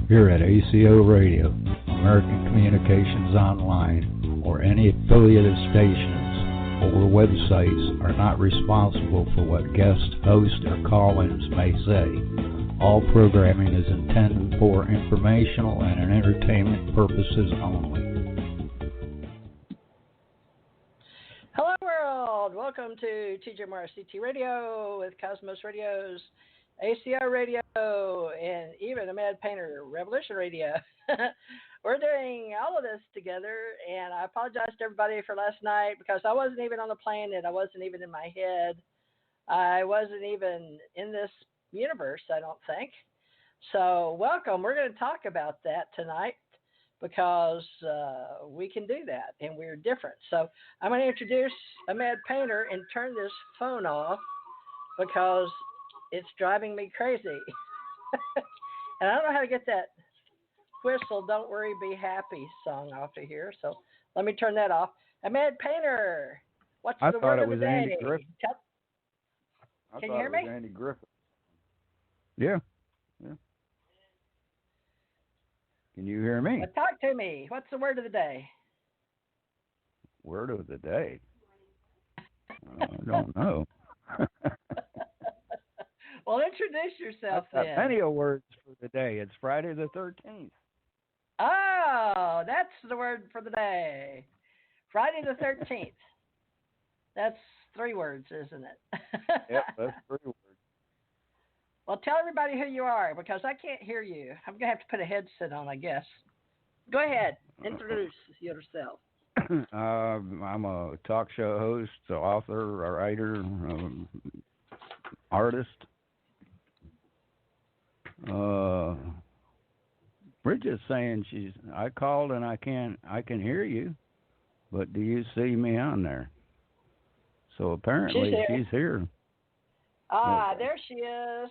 here at ACO Radio, American Communications Online, or any affiliated stations or websites are not responsible for what guest, host, or call-ins may say. All programming is intended for informational and entertainment purposes only. Hello, world! Welcome to TJMRCT Radio with Cosmos Radio's ACO Radio and even Ahmad Painter Revolution Radio. We're doing all of this together, and I apologize to everybody for last night because I wasn't even on the planet. I wasn't even in my head. I wasn't even in this universe, I don't think. So welcome. We're going to talk about that tonight because we can do that, and we're different. So I'm going to introduce Ahmad Painter and turn this phone off because it's driving me crazy. And I don't know how to get that whistle, Don't Worry, Be Happy song off of here. So let me turn that off. Ahmad Painter, what's the word of the day? Andy Griffith. Can you hear me? Andy Griffith. Yeah. Can you hear me? Well, talk to me. What's the word of the day? Word of the day? I don't know. Well, introduce yourself I've then. got plenty of words for the day. It's Friday the 13th. Oh, that's the word for the day. Friday the 13th. That's 3 words, isn't it? Yep, that's 3 words. Well, tell everybody who you are because I can't hear you. I'm going to have to put a headset on, I guess. Go ahead. Introduce yourself. I'm a talk show host, author, a writer, artist. Bridgett's saying I called and I can hear you, but do you see me on there? So apparently she's here. Ah, there she is.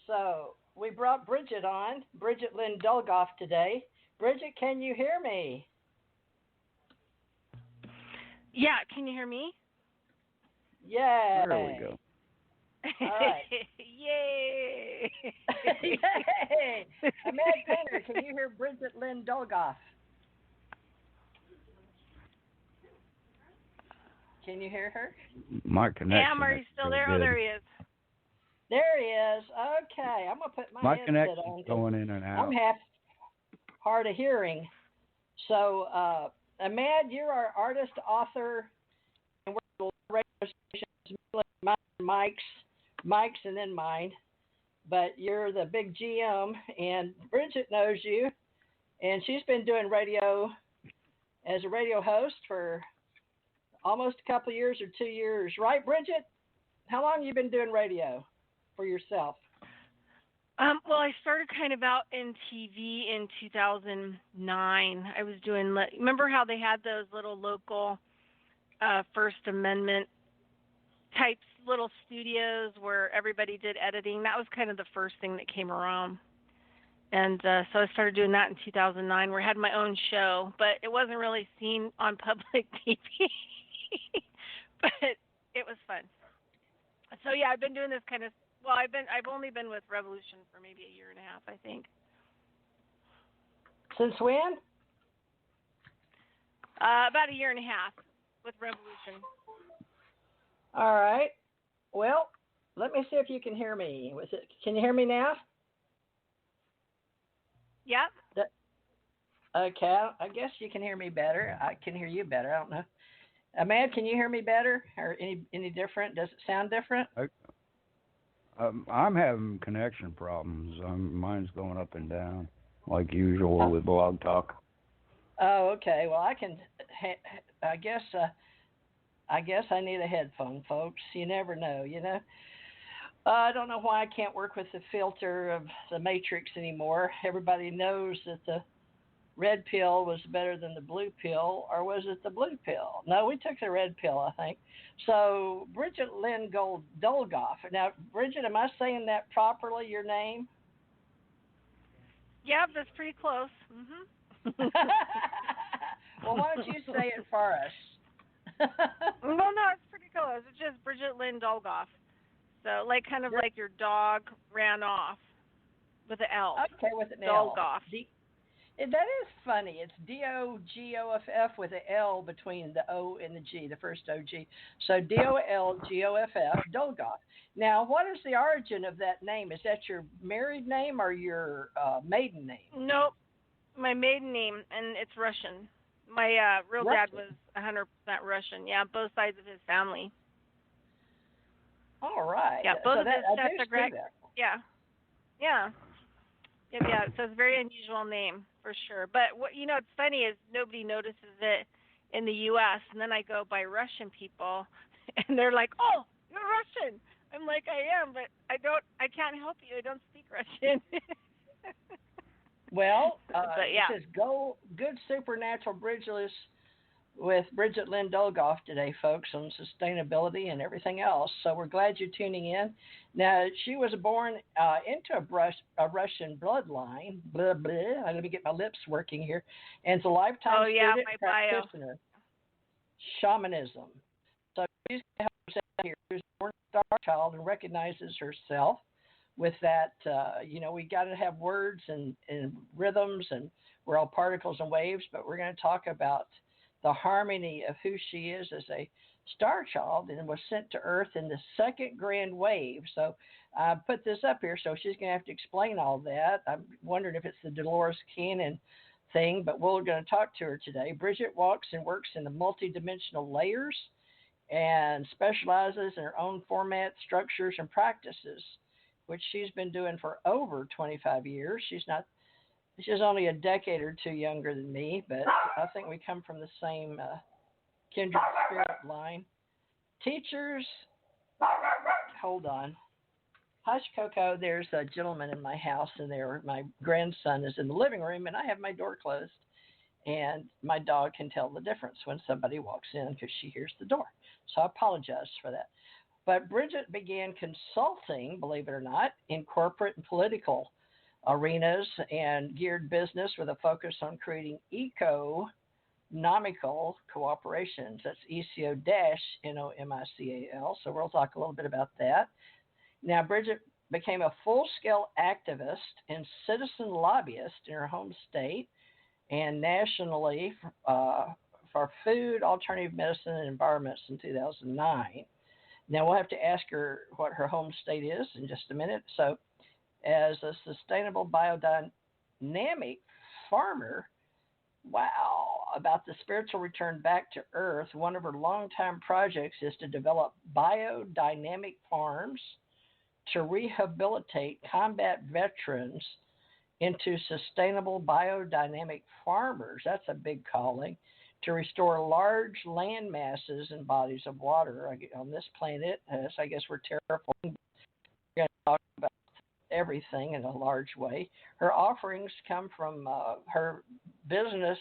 So we brought Bridgett on, Bridgett Lynn Dolgoff today. Bridgett, can you hear me? Yeah, can you hear me? Yay. There we go. All right. Yay! Yay! Ahmad Painter, can you hear Bridgett Lynn Dolgoff? Can you hear her? My connection. Am, are you still there? Oh, there he is. There he is. Okay, I'm going to put my headset connection's on. going in and out. I'm half hard of hearing. So, Ahmad, you're our artist, author, and we're the radio stations, Mike's and then mine. But you're the big GM, and Bridgett knows you, and she's been doing radio as a radio host for almost a couple of years or 2 years. Right, Bridgett? How long have you been doing radio for yourself? Well, I started kind of out in TV in 2009. I was doing, remember how they had those little local First Amendment types little studios where everybody did editing? That was kind of the first thing that came around. And so I started doing that in 2009 where I had my own show, but it wasn't really seen on public TV. But it was fun. So yeah, I've been doing this kind of, well, I've only been with Revolution for maybe a year and a half, I think. Since when? About a year and a half with Revolution. All right. Well, let me see if you can hear me. Can you hear me now? Yep. Okay, I guess you can hear me better. I can hear you better. I don't know. Ahmad, can you hear me better or any different? Does it sound different? I'm having connection problems. Mine's going up and down like usual with Blog Talk. Oh, okay. Well, I can. I guess I need a headphone, folks. You never know, you know. I don't know why I can't work with the filter of the Matrix anymore. Everybody knows that the red pill was better than the blue pill, or was it the blue pill? No, we took the red pill, I think. So, Bridgett Lynn Dolgoff. Now, Bridgett, am I saying that properly, your name? Yep, that's pretty close. Mm-hmm. Well, why don't you say it for us? Well, no, it's pretty close. It's just Bridgett Lynn Dolgoff. So, like, kind of like your dog ran off. with an L. Okay, with an L. Dolgoff. That is funny. It's Dolgoff with an L between the O and the G, the first OG. So Dolgoff, Dolgoff. Now, what is the origin of that name? Is that your married name or your maiden name? Nope, my maiden name, and it's Russian. My real Russian. dad was 100% Russian. Yeah, both sides of his family. All right. Yeah, both so of his I do sets are see that. Yeah. Yeah. Yeah, so it's a very unusual name for sure. But what it's funny is nobody notices it in the U.S. and then I go by Russian people, and they're like, "Oh, you're Russian." I'm like, "I am, but I can't help you. I don't speak Russian." Well, but yeah. It says go good supernatural bridgeless with Bridgett Lynn Dolgoff today, folks, on sustainability and everything else. So we're glad you're tuning in. Now, she was born into a Russian bloodline. Blah, blah. Let me get my lips working here. And it's a lifetime student practitioner. Shamanism. So she's going to help us out here. She's born a star child and recognizes herself with that. We got to have words and rhythms, and we're all particles and waves, but we're going to talk about the harmony of who she is as a star child and was sent to Earth in the second grand wave. So I put this up here, so she's going to have to explain all that. I'm wondering if it's the Dolores Cannon thing, but we're going to talk to her today. Bridgett walks and works in the multidimensional layers and specializes in her own format, structures, and practices, which she's been doing for over 25 years. She's only a decade or two younger than me, but I think we come from the same kindred spirit line. Teachers, hold on. Hush, Coco, there's a gentleman in my house, and my grandson is in the living room, and I have my door closed. And my dog can tell the difference when somebody walks in because she hears the door. So I apologize for that. But Bridgett began consulting, believe it or not, in corporate and political arenas and geared business with a focus on creating economical cooperations. That's ECO-NOMICAL. So we'll talk a little bit about that. Now, Bridgett became a full-scale activist and citizen lobbyist in her home state and nationally for food, alternative medicine, and environments in 2009. Now, we'll have to ask her what her home state is in just a minute. So, as a sustainable biodynamic farmer, about the spiritual return back to Earth, one of her longtime projects is to develop biodynamic farms to rehabilitate combat veterans into sustainable biodynamic farmers. That's a big calling. To restore large land masses and bodies of water on this planet. I guess we're terraforming. We're going to talk about everything in a large way. Her offerings come from her business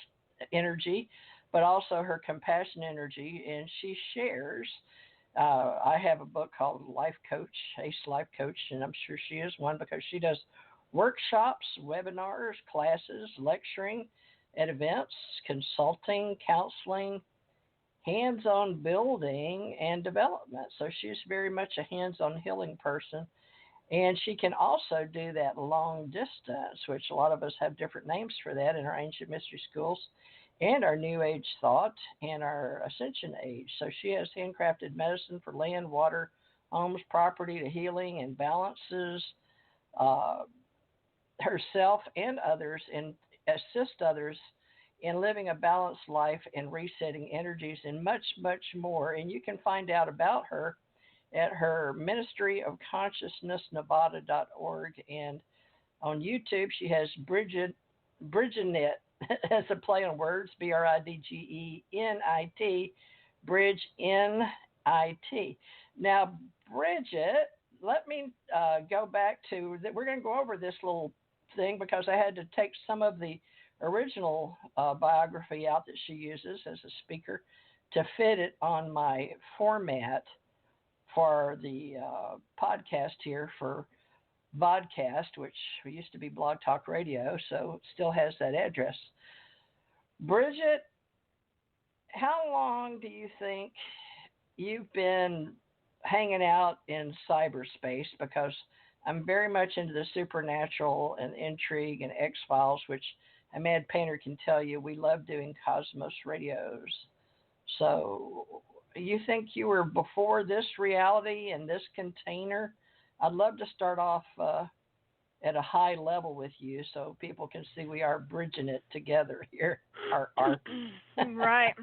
energy, but also her compassion energy, and she shares. I have a book called Life Coach, Ace Life Coach, and I'm sure she is one because she does workshops, webinars, classes, lecturing at events, consulting, counseling, hands-on building, and development. So she's very much a hands-on healing person. And she can also do that long distance, which a lot of us have different names for that in our ancient mystery schools and our New Age thought and our Ascension Age. So she has handcrafted medicine for land, water, homes, property to healing and balances herself and others and assist others in living a balanced life and resetting energies and much, much more. And you can find out about her at her Ministry of Consciousness Nevada.org, and on YouTube she has Bridgett, as a play on words, BRIDGENIT, Bridge NIT. Now, Bridgett, let me go back to that. We're going to go over this little thing because I had to take some of the original biography out that she uses as a speaker to fit it on my format for the podcast here for vodcast, which used to be Blog Talk Radio, so it still has that address. Bridgett, how long do you think you've been hanging out in cyberspace? Because I'm very much into the supernatural and intrigue and X-Files, which a Mad Painter can tell you. We love doing Cosmos radios. So you think you were before this reality and this container? I'd love to start off at a high level with you so people can see we are bridging it together here. Right.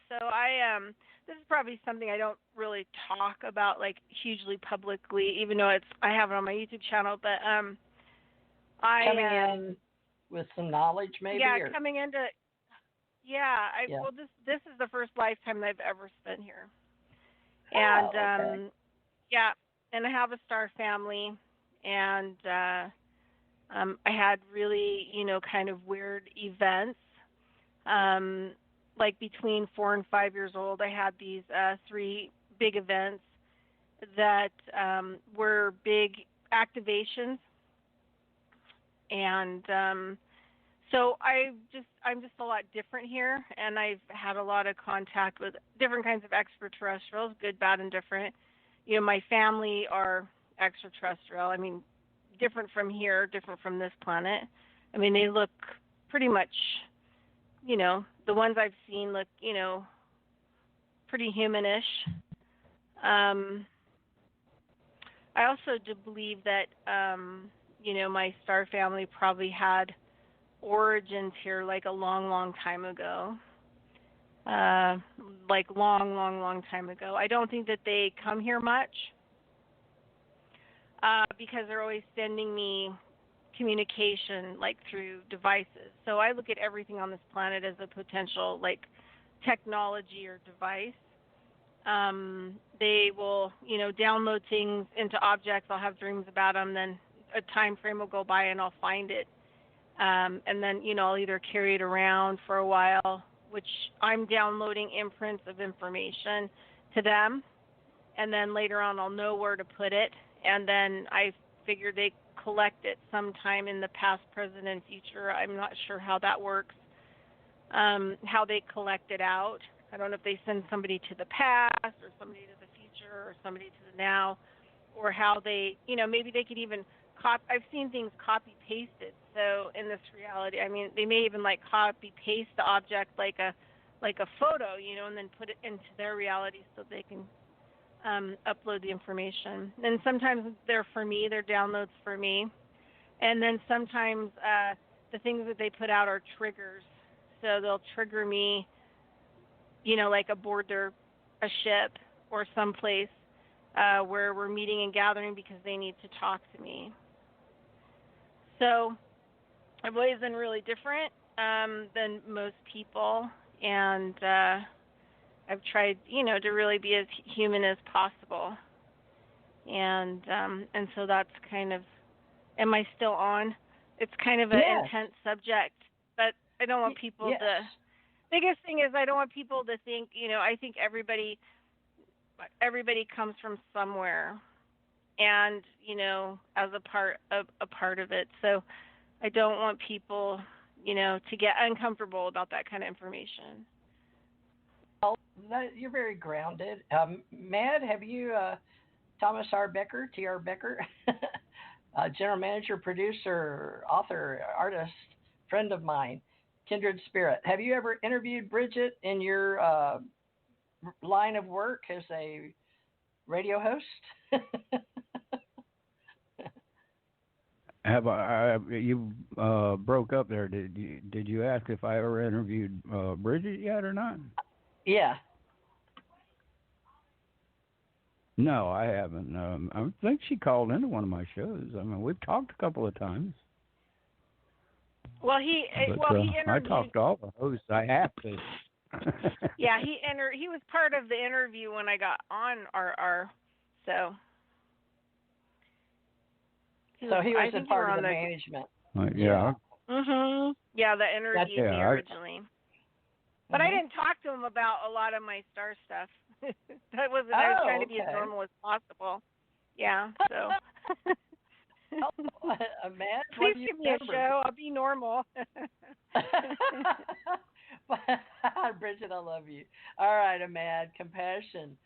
So I this is probably something I don't really talk about like hugely publicly, even though I have it on my YouTube channel. But coming in with some knowledge, maybe. Coming into well, this is the first lifetime I've ever spent here, and okay. and I have a star family, and I had really kind of weird events. Like between 4 and 5 years old, I had these 3 big events that were big activations, and so I'm just a lot different here, and I've had a lot of contact with different kinds of extraterrestrials, good, bad, and different. My family are extraterrestrial. I mean, different from here, different from this planet. I mean, they look pretty much. The ones I've seen look, pretty humanish. I also do believe that, my star family probably had origins here like a long, long time ago. Like long, long, long time ago. I don't think that they come here much because they're always sending me communication like through devices. So I look at everything on this planet as a potential like technology or device. They will, download things into objects. I'll have dreams about them. Then a time frame will go by and I'll find it. And then, I'll either carry it around for a while, which I'm downloading imprints of information to them. And then later on I'll know where to put it. And then I figure they collect it sometime in the past, present, and future. I'm not sure how that works, how they collect it out. I don't know if they send somebody to the past or somebody to the future or somebody to the now, or how they, maybe they could even I've seen things copy-pasted. So in this reality, I mean, they may even like copy-paste the object like a photo, and then put it into their reality so they can upload the information. And sometimes they're for me, they're downloads for me. And then sometimes the things that they put out are triggers. So they'll trigger me, like aboard a ship or someplace where we're meeting and gathering because they need to talk to me. So I've always been really different than most people, and I've tried, to really be as human as possible. And so that's kind of, am I still on? It's kind of an intense subject, but I don't want people to, biggest thing is I don't want people to think, I think everybody comes from somewhere, and, as a part of it. So I don't want people, to get uncomfortable about that kind of information. Well, you're very grounded. Mad, have you, Thomas R. Becker, T.R. Becker, general manager, producer, author, artist, friend of mine, kindred spirit. Have you ever interviewed Bridgett in your line of work as a radio host? You broke up there. Did you ask if I ever interviewed Bridgett yet or not? Yeah. No, I haven't. I think she called into one of my shows. I mean, we've talked a couple of times. Well, he interviewed. I talked to all the hosts. I have to. Yeah, he was part of the interview when I got on RR. So he was a part of the management. Yeah. Mhm. Yeah, the interview me originally. But I didn't talk to him about a lot of my star stuff. I was trying to be as normal as possible. Yeah. So. Man, please give me a show. I'll be normal. Bridget, I love you. All right, Ahmad. Compassion.